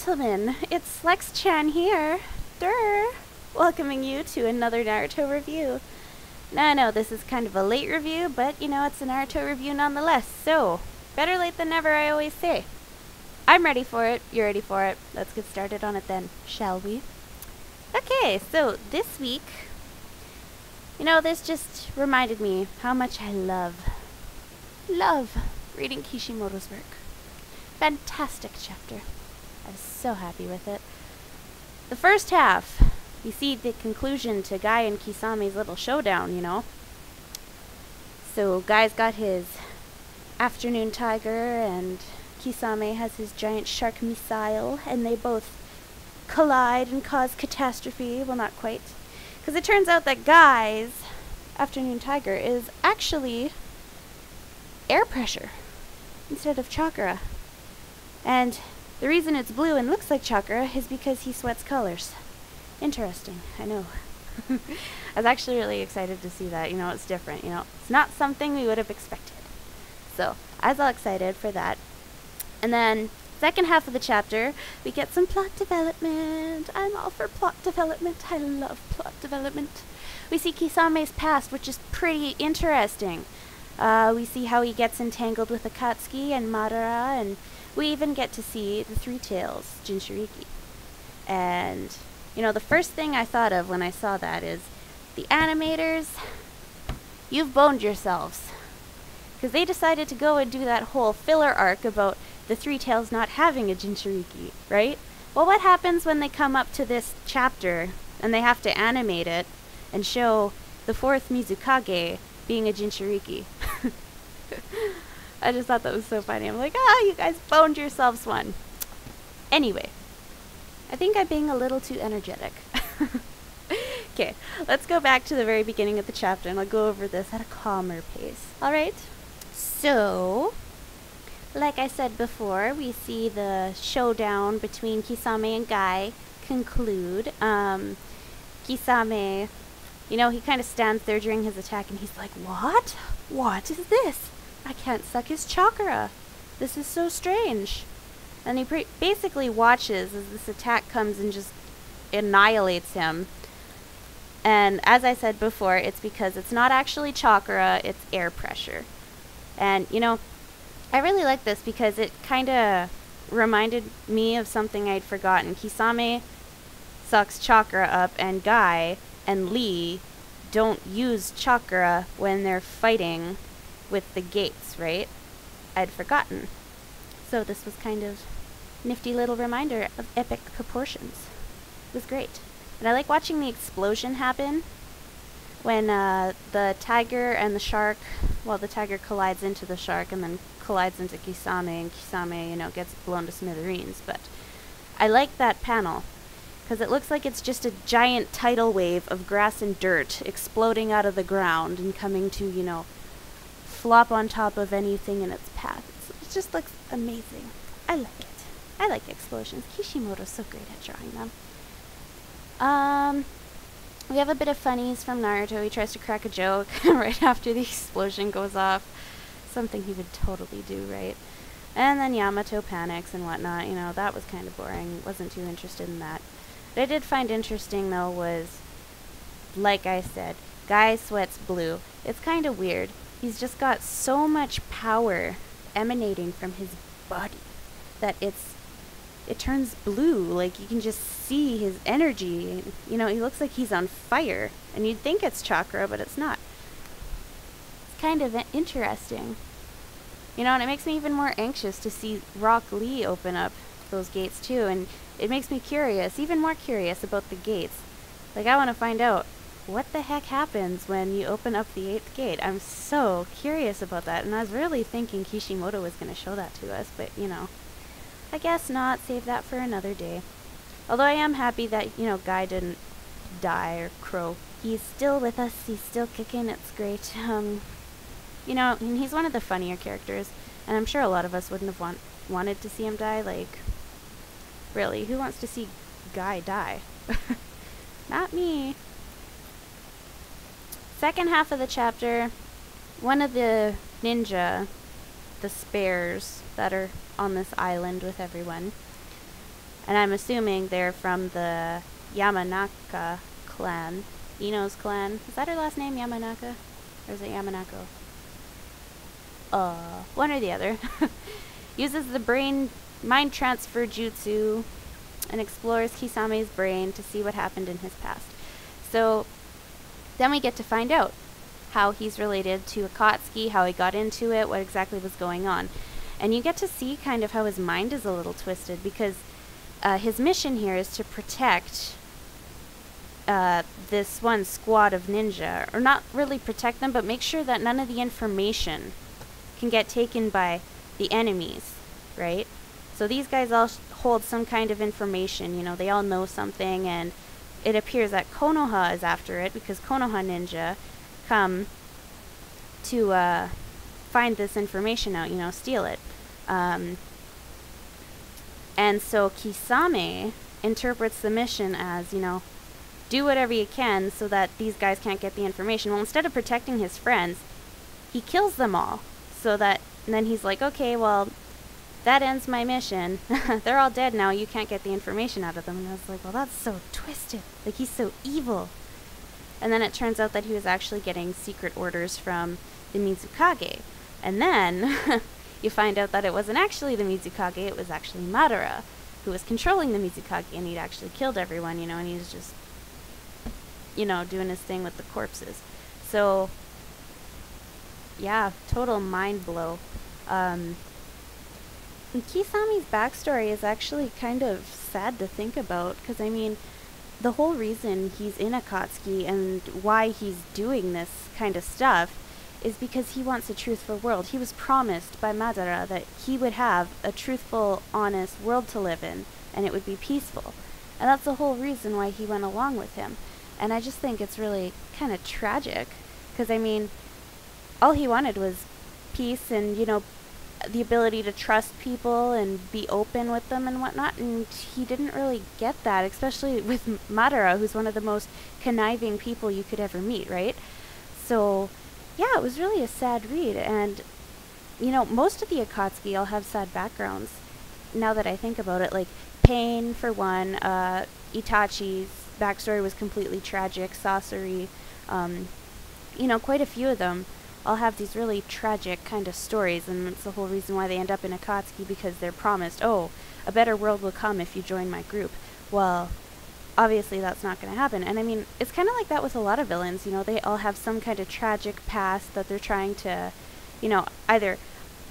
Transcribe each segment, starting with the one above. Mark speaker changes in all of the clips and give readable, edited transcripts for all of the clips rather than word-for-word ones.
Speaker 1: gentlemen, it's Slexchan here. Welcoming you to another Naruto review. Now I know this is kind of a late review, but you know, it's a Naruto review nonetheless, so better late than never, I always say. I'm ready for it, you're ready for it. Let's get started on it then, shall we? Okay, so this week, you know, this just reminded me how much I love reading Kishimoto's work. Fantastic chapter. I was so happy with it. The first half, you see the conclusion to Guy and Kisame's little showdown, you know. So Guy's got his afternoon tiger and Kisame has his giant shark missile, and they both collide and cause catastrophe. Well, not quite. Because it turns out that Guy's afternoon tiger is actually air pressure instead of chakra. And the reason it's blue and looks like chakra is because he sweats colors. Interesting, I know. I was actually really excited to see that. You know, it's different, you know. It's not something we would have expected. So, I was all excited for that. And then, second half of the chapter, we get some plot development. I'm all for plot development. I love plot development. We see Kisame's past, which is pretty interesting. We see how he gets entangled with Akatsuki and Madara, and we even get to see the Three Tails, Jinchuriki. And, you know, the first thing I thought of when I saw that is, the animators, you've boned yourselves. Because they decided to go and do that whole filler arc about the Three Tails not having a Jinchuriki, right? Well, what happens when they come up to this chapter and they have to animate it and show the fourth Mizukage being a Jinchuriki? I just thought that was so funny. I'm like, you guys boned yourselves one. Anyway, I think I'm being a little too energetic. Okay, let's go back to the very beginning of the chapter and I'll go over this at a calmer pace. Alright, so, like I said before, we see the showdown between Kisame and Guy conclude. Kisame, you know, he kind of stands there during his attack and he's like, what? What is this? I can't suck his chakra. This is so strange. And he basically watches as this attack comes and just annihilates him. And as I said before, it's because it's not actually chakra, it's air pressure. And, you know, I really like this because it kind of reminded me of something I'd forgotten. Kisame sucks chakra up, and Guy and Lee don't use chakra when they're fighting with the gates, right? I'd forgotten. So this was kind of nifty little reminder of epic proportions. It was great. And I like watching the explosion happen when the tiger and the shark, well, the tiger collides into the shark and then collides into Kisame, and Kisame, you know, gets blown to smithereens. But I like that panel because it looks like it's just a giant tidal wave of grass and dirt exploding out of the ground and coming to, you know, flop on top of anything in its path. It just looks amazing. I like it. I like explosions. Kishimoto's so great at drawing them. We have a bit of funnies from Naruto. He tries to crack a joke right after the explosion goes off. Something he would totally do, right? And then Yamato panics and whatnot. You know, that was kind of boring. Wasn't too interested in that. What I did find interesting, though, was, like I said, Guy sweats blue. It's kind of weird. He's just got so much power emanating from his body that it turns blue. Like, you can just see his energy. You know, he looks like he's on fire. And you'd think it's chakra, but it's not. It's kind of interesting. You know, and it makes me even more anxious to see Rock Lee open up those gates too. And it makes me curious, even more curious about the gates. Like, I want to find out what the heck happens when you open up the 8th gate. I'm so curious about that, and I was really thinking Kishimoto was going to show that to us, but, you know, I guess not. Save that for another day. Although I am happy that, you know, Guy didn't die or croak. He's still with us. He's still kicking. It's great. You know, and he's one of the funnier characters, and I'm sure a lot of us wouldn't have wanted to see him die. Like, really, who wants to see Guy die? Not me. Second half of the chapter, one of the ninja, the spares that are on this island with everyone, And I'm assuming they're from the Yamanaka clan. Ino's clan. Is that her last name, Yamanaka? Or is it Yamanako? One or the other. Uses the mind transfer jutsu and explores Kisame's brain to see what happened in his past. So then we get to find out how he's related to Akatsuki, how he got into it, what exactly was going on. And you get to see kind of how his mind is a little twisted, because his mission here is to protect this one squad of ninja, or not really protect them, but make sure that none of the information can get taken by the enemies, right? So these guys all hold some kind of information, you know, they all know something, and it appears that Konoha is after it, because Konoha ninja come to find this information out, you know, steal it. And so Kisame interprets the mission as, you know, do whatever you can so that these guys can't get the information. Well, instead of protecting his friends, he kills them all. So that, and then he's like, okay, well, that ends my mission. They're all dead now. You can't get the information out of them. And I was like, well, that's so twisted. Like, he's so evil. And then it turns out that he was actually getting secret orders from the Mizukage. And then you find out that it wasn't actually the Mizukage, it was actually Madara, who was controlling the Mizukage, and he'd actually killed everyone, you know, and he was just, you know, doing his thing with the corpses. So, yeah, total mind blow. Kisame's backstory is actually kind of sad to think about, because, I mean, the whole reason he's in Akatsuki and why he's doing this kind of stuff is because he wants a truthful world. He was promised by Madara that he would have a truthful, honest world to live in, and it would be peaceful. And that's the whole reason why he went along with him. And I just think it's really kind of tragic, because, I mean, all he wanted was peace and, you know, the ability to trust people and be open with them and whatnot, and he didn't really get that, especially with Madara, who's one of the most conniving people you could ever meet, right? So, yeah, it was really a sad read, and, you know, most of the Akatsuki all have sad backgrounds, now that I think about it. Like, Pain, for one, Itachi's backstory was completely tragic, Sasori, you know, quite a few of them all have these really tragic kind of stories, and that's the whole reason why they end up in Akatsuki, because they're promised, oh, a better world will come if you join my group. Well, obviously that's not going to happen. And I mean, it's kind of like that with a lot of villains, you know, they all have some kind of tragic past that they're trying to, you know, either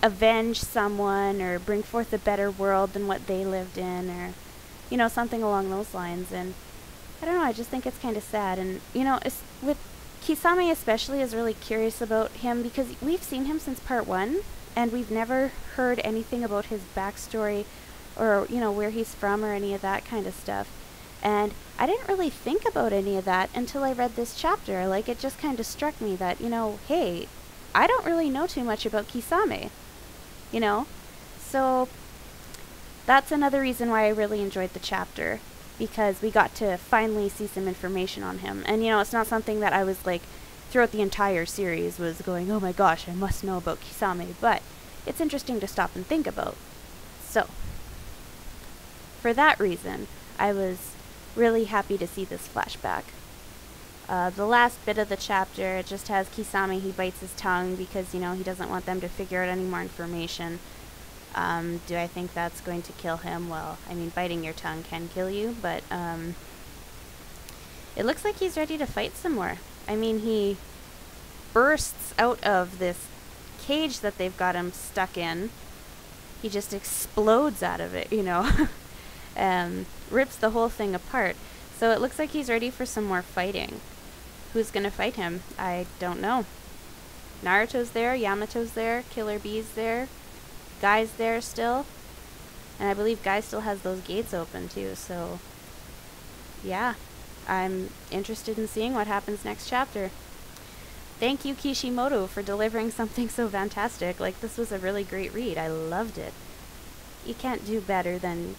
Speaker 1: avenge someone or bring forth a better world than what they lived in, or, you know, something along those lines. And I don't know, I just think it's kind of sad. And, you know, it's with Kisame especially is really curious about him, because we've seen him since part 1, and we've never heard anything about his backstory or, you know, where he's from or any of that kind of stuff. And I didn't really think about any of that until I read this chapter. Like, it just kind of struck me that, you know, hey, I don't really know too much about Kisame, you know? So that's another reason why I really enjoyed the chapter, because we got to finally see some information on him. And, you know, it's not something that I was, like, throughout the entire series was going, oh my gosh, I must know about Kisame, but it's interesting to stop and think about. So, for that reason, I was really happy to see this flashback. The last bit of the chapter, it just has Kisame, he bites his tongue because, you know, he doesn't want them to figure out any more information. Do I think that's going to kill him? Well, I mean, biting your tongue can kill you, but it looks like he's ready to fight some more. I mean, he bursts out of this cage that they've got him stuck in. He just explodes out of it, you know, rips the whole thing apart. So it looks like he's ready for some more fighting. Who's gonna fight him? I don't know. Naruto's there, Yamato's there, Killer Bee's there, Guy's there still, and I believe Guy still has those gates open too, so yeah, I'm interested in seeing what happens next chapter. Thank you, Kishimoto, for delivering something so fantastic. Like, this was a really great read. I loved it. You can't do better than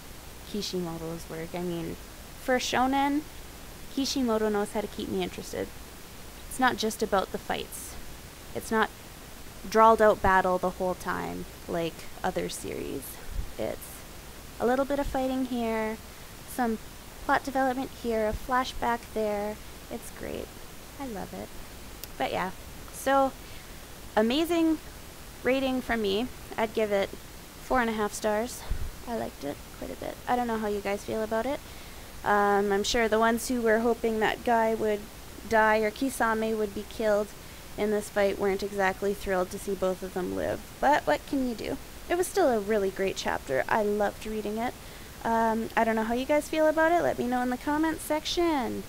Speaker 1: Kishimoto's work. I mean, for shonen, Kishimoto knows how to keep me interested. It's not just about the fights. It's not drawled out battle the whole time like other series. It's a little bit of fighting here, some plot development here, a flashback there. It's great. I love it. But yeah, so amazing rating from me. I'd give it 4.5 stars. I liked it quite a bit. I don't know how you guys feel about it. I'm sure the ones who were hoping that Guy would die or Kisame would be killed in this fight weren't exactly thrilled to see both of them live. But what can you do? It was still a really great chapter. I loved reading it. I don't know how you guys feel about it. Let me know in the comments section.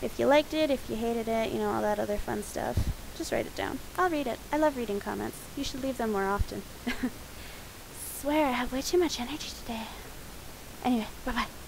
Speaker 1: If you liked it, if you hated it, you know, all that other fun stuff. Just write it down. I'll read it. I love reading comments. You should leave them more often. Swear, I have way too much energy today. Anyway, bye-bye.